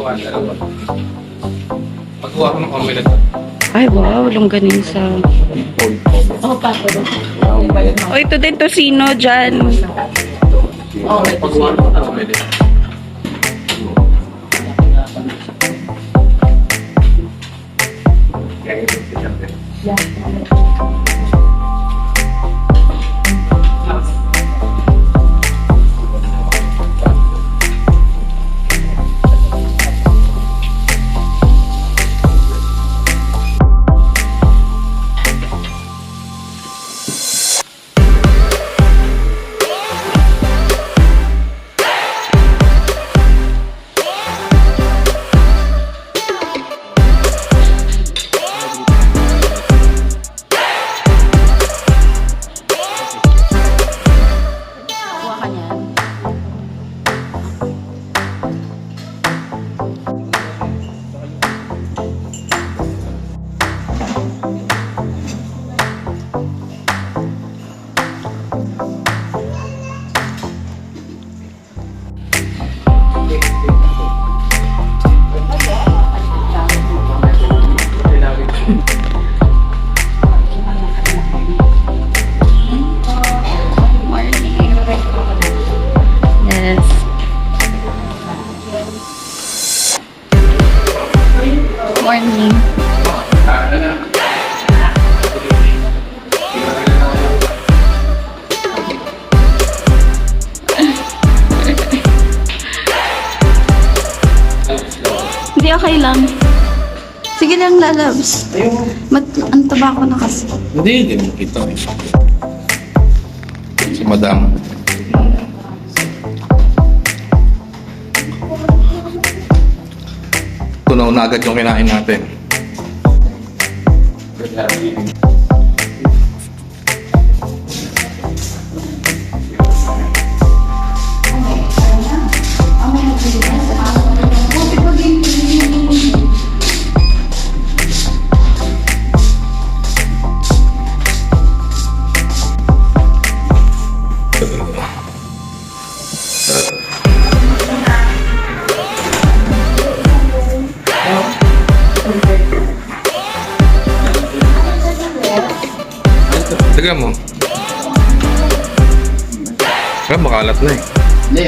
Lutuan, dalawa. Pagkuha ko ng omelette. Ay, wow. Longganisa. Oh, papo. O, ito din tocino dyan. Pagkuha ko ng omelette. Kuha ka niyan. Morning. Yes. Morning. Hindi, okay lang. Sige lang, lalabs. Ang taba ko na kasi. Hindi mo kita eh. Si Madam. Tunaw na agad yung kinain natin. Tignan mo. Makalat na eh. Hindi.